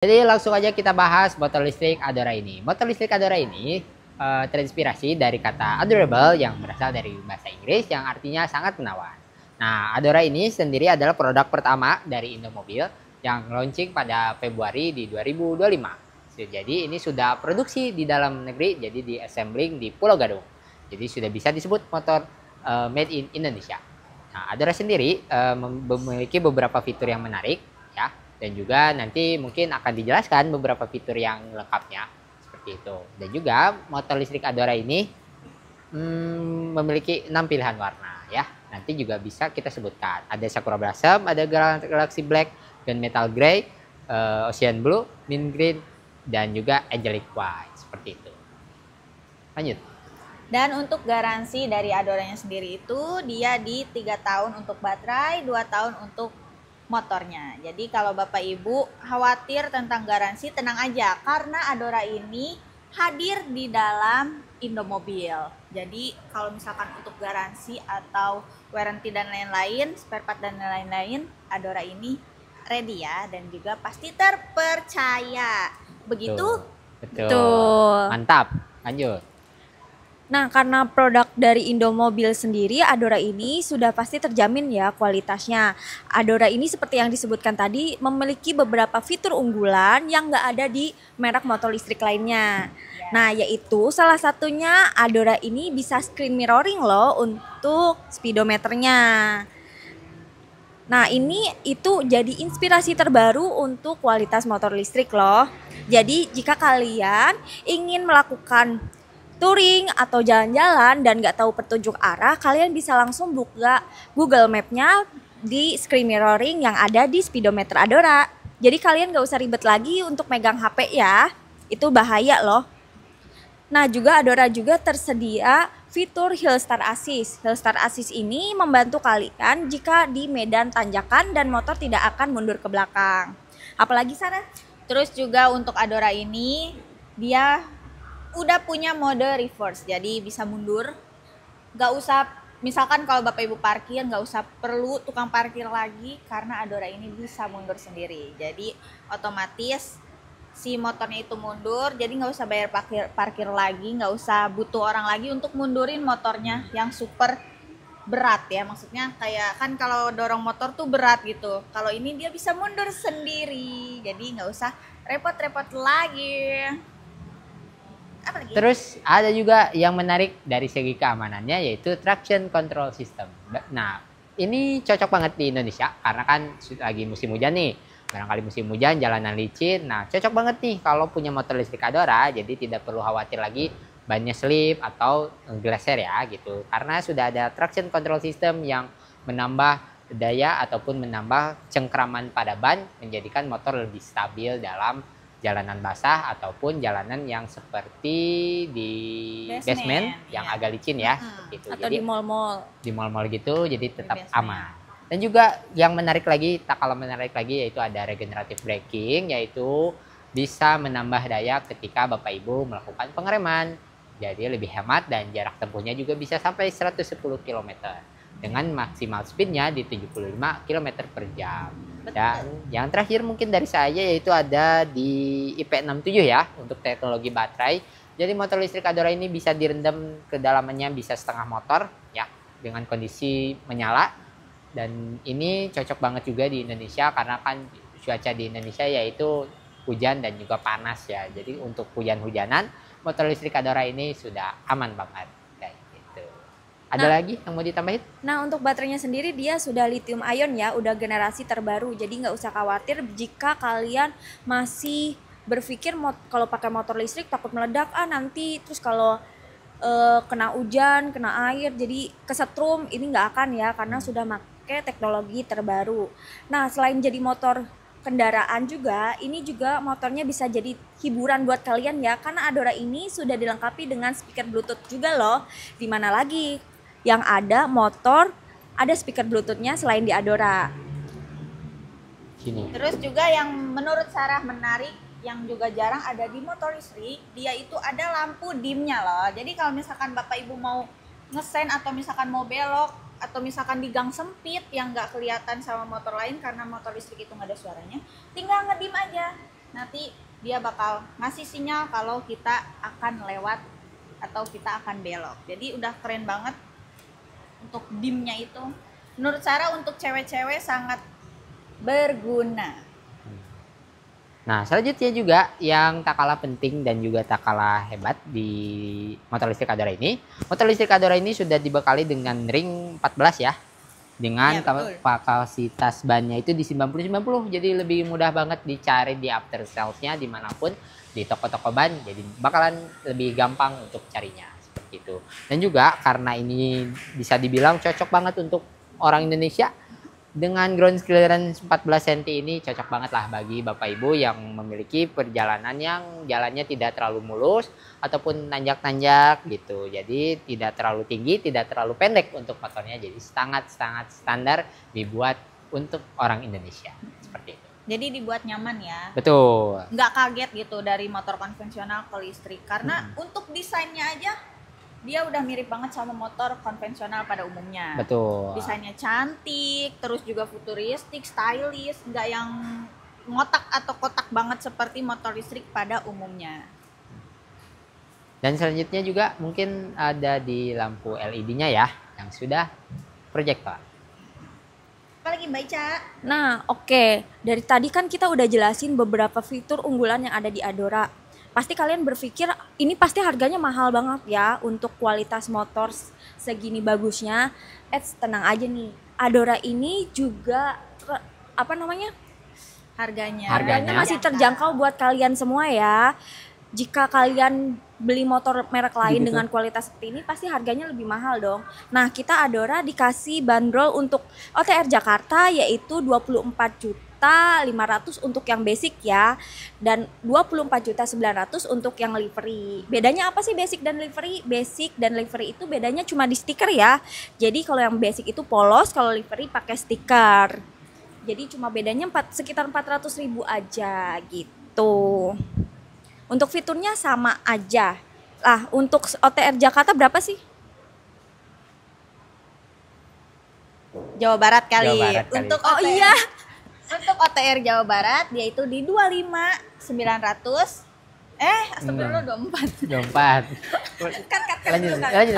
Jadi langsung aja kita bahas motor listrik Adora ini. Motor listrik Adora ini terinspirasi dari kata adorable yang berasal dari bahasa Inggris yang artinya sangat menawan. Nah, Adora ini sendiri adalah produk pertama dari Indomobil yang launching pada Februari di 2025. Jadi ini sudah produksi di dalam negeri, jadi di assembling di Pulau Gadung. Jadi sudah bisa disebut motor made in Indonesia. Nah, Adora sendiri memiliki beberapa fitur yang menarik ya, dan juga nanti mungkin akan dijelaskan beberapa fitur yang lengkapnya seperti itu. Dan juga motor listrik Adora ini memiliki 6 pilihan warna ya. Nanti juga bisa kita sebutkan. Ada Sakura Blossom, ada Galaxy Black, dan Metal Grey, Ocean Blue, Mint Green, dan juga Angelic White seperti itu. Lanjut. Dan untuk garansi dari Adoranya sendiri itu dia di 3 tahun untuk baterai, 2 tahun untuk motornya. Jadi kalau Bapak Ibu khawatir tentang garansi, tenang aja karena Adora ini hadir di dalam Indomobil. Jadi kalau misalkan untuk garansi atau warranty dan lain-lain, spare part dan lain-lain, Adora ini ready ya, dan juga pasti terpercaya. Begitu? Betul. Mantap. Lanjut. Nah, karena produk dari Indomobil sendiri, Adora ini sudah pasti terjamin ya kualitasnya. Adora ini seperti yang disebutkan tadi, memiliki beberapa fitur unggulan yang nggak ada di merek motor listrik lainnya. Nah, yaitu salah satunya Adora ini bisa screen mirroring loh untuk speedometernya. Nah, ini itu jadi inspirasi terbaru untuk kualitas motor listrik loh. Jadi, jika kalian ingin melakukan touring atau jalan-jalan dan nggak tahu petunjuk arah, kalian bisa langsung buka Google Map-nya di screen mirroring yang ada di speedometer Adora. Jadi kalian nggak usah ribet lagi untuk megang HP ya, itu bahaya loh. Nah, juga Adora juga tersedia fitur Hill Start Assist. Hill Start Assist ini membantu kalian jika di medan tanjakan dan motor tidak akan mundur ke belakang. Apalagi Sarah? Terus juga untuk Adora ini dia udah punya mode reverse, jadi bisa mundur, nggak usah misalkan kalau Bapak Ibu parkir nggak usah perlu tukang parkir lagi karena Adora ini bisa mundur sendiri. Jadi otomatis si motornya itu mundur, jadi nggak usah bayar parkir lagi, nggak usah butuh orang lagi untuk mundurin motornya yang super berat ya. Maksudnya kayak kan kalau dorong motor tuh berat gitu, kalau ini dia bisa mundur sendiri, jadi nggak usah repot-repot lagi. Apalagi? Terus ada juga yang menarik dari segi keamanannya, yaitu traction control system. Nah, ini cocok banget di Indonesia karena kan lagi musim hujan nih. Barangkali musim hujan, jalanan licin. Nah, cocok banget nih kalau punya motor listrik Adora, jadi tidak perlu khawatir lagi bannya slip atau geleser ya gitu. Karena sudah ada traction control system yang menambah daya ataupun menambah cengkraman pada ban, menjadikan motor lebih stabil dalam jalanan basah ataupun jalanan yang seperti di basement yang agak licin ya, gitu. Atau jadi di mall-mall. Di mall-mall gitu, jadi tetap aman. Dan juga yang menarik lagi, tak kalah menarik lagi, yaitu ada regenerative braking, yaitu bisa menambah daya ketika Bapak Ibu melakukan pengereman. Jadi lebih hemat dan jarak tempuhnya juga bisa sampai 110 km dengan maksimal speednya di 75 km per jam. Dan yang terakhir mungkin dari saya yaitu ada di IP67 ya untuk teknologi baterai. Jadi motor listrik Adora ini bisa direndam, kedalamannya bisa setengah motor ya dengan kondisi menyala. Dan ini cocok banget juga di Indonesia karena kan cuaca di Indonesia yaitu hujan dan juga panas ya. Jadi untuk hujan-hujanan motor listrik Adora ini sudah aman banget. Ada lagi yang mau ditambahin? Nah, untuk baterainya sendiri dia sudah lithium ion ya, udah generasi terbaru. Jadi nggak usah khawatir jika kalian masih berpikir kalau pakai motor listrik takut meledak nanti, terus kalau kena hujan, kena air, jadi kesetrum, ini nggak akan ya karena sudah pakai teknologi terbaru. Nah, selain jadi motor kendaraan juga, ini juga motornya bisa jadi hiburan buat kalian ya, karena Adora ini sudah dilengkapi dengan speaker Bluetooth juga loh. Dimana lagi yang ada motor ada speaker Bluetooth-nya selain di Adora. Sini. Terus juga yang menurut Sarah menarik yang juga jarang ada di motor listrik, dia itu ada lampu dimnya loh. Jadi kalau misalkan Bapak Ibu mau ngesen atau misalkan mau belok atau misalkan di gang sempit yang nggak kelihatan sama motor lain karena motor listrik itu nggak ada suaranya, tinggal ngedim aja. nanti dia bakal ngasih sinyal kalau kita akan lewat atau kita akan belok. Jadi udah keren banget untuk dimnya itu. Menurut Sarah untuk cewek-cewek sangat berguna. Nah, selanjutnya juga yang tak kalah penting dan juga tak kalah hebat di motor listrik Adora ini. Motor listrik Adora ini sudah dibekali dengan ring 14 ya. Dengan Ya, betul. kapasitas bannya itu di 90-90. Jadi lebih mudah banget dicari di after sales-nya dimanapun. Di toko-toko ban. Jadi bakalan lebih gampang untuk carinya. Seperti itu. Dan juga karena ini bisa dibilang cocok banget untuk orang Indonesia. Dengan ground clearance 14 cm ini cocok banget lah bagi Bapak Ibu yang memiliki perjalanan yang jalannya tidak terlalu mulus ataupun nanjak-nanjak gitu. Jadi tidak terlalu tinggi, tidak terlalu pendek untuk motornya. Jadi sangat-sangat standar dibuat untuk orang Indonesia. Seperti itu. Jadi dibuat nyaman ya. Betul. Nggak kaget gitu dari motor konvensional ke listrik. Karena untuk desainnya aja dia udah mirip banget sama motor konvensional pada umumnya. Betul. Desainnya cantik, terus juga futuristik, stylish, nggak yang ngotak atau kotak banget seperti motor listrik pada umumnya. Dan selanjutnya juga mungkin ada di lampu LED-nya ya yang sudah proyektor. Apalagi Mbak Ica? Nah, oke. Dari tadi kan kita udah jelasin beberapa fitur unggulan yang ada di Adora. Pasti kalian berpikir ini pasti harganya mahal banget ya untuk kualitas motor segini bagusnya. Tenang aja nih. Adora ini juga Harganya Harganya masih terjangkau buat kalian semua ya. Jika kalian beli motor merek lain Begitu. dengan kualitas seperti ini pasti harganya lebih mahal dong. Nah, kita Adora dikasih bandrol untuk OTR Jakarta yaitu 24.500.000 untuk yang basic ya, dan 24.900.000 untuk yang livery. Bedanya apa sih basic dan livery? Basic dan livery itu bedanya cuma di stiker ya. Jadi kalau yang basic itu polos, kalau livery pakai stiker. Jadi cuma bedanya sekitar 400.000 aja gitu. Untuk fiturnya sama aja. Lah, untuk OTR Jakarta berapa sih? Jawa Barat kali. Jawa Barat kali. Untuk Oh OTR, iya. Untuk OTR Jawa Barat dia itu di 25.900. Astagfirullah 24. Dompet. Kan Lanjut.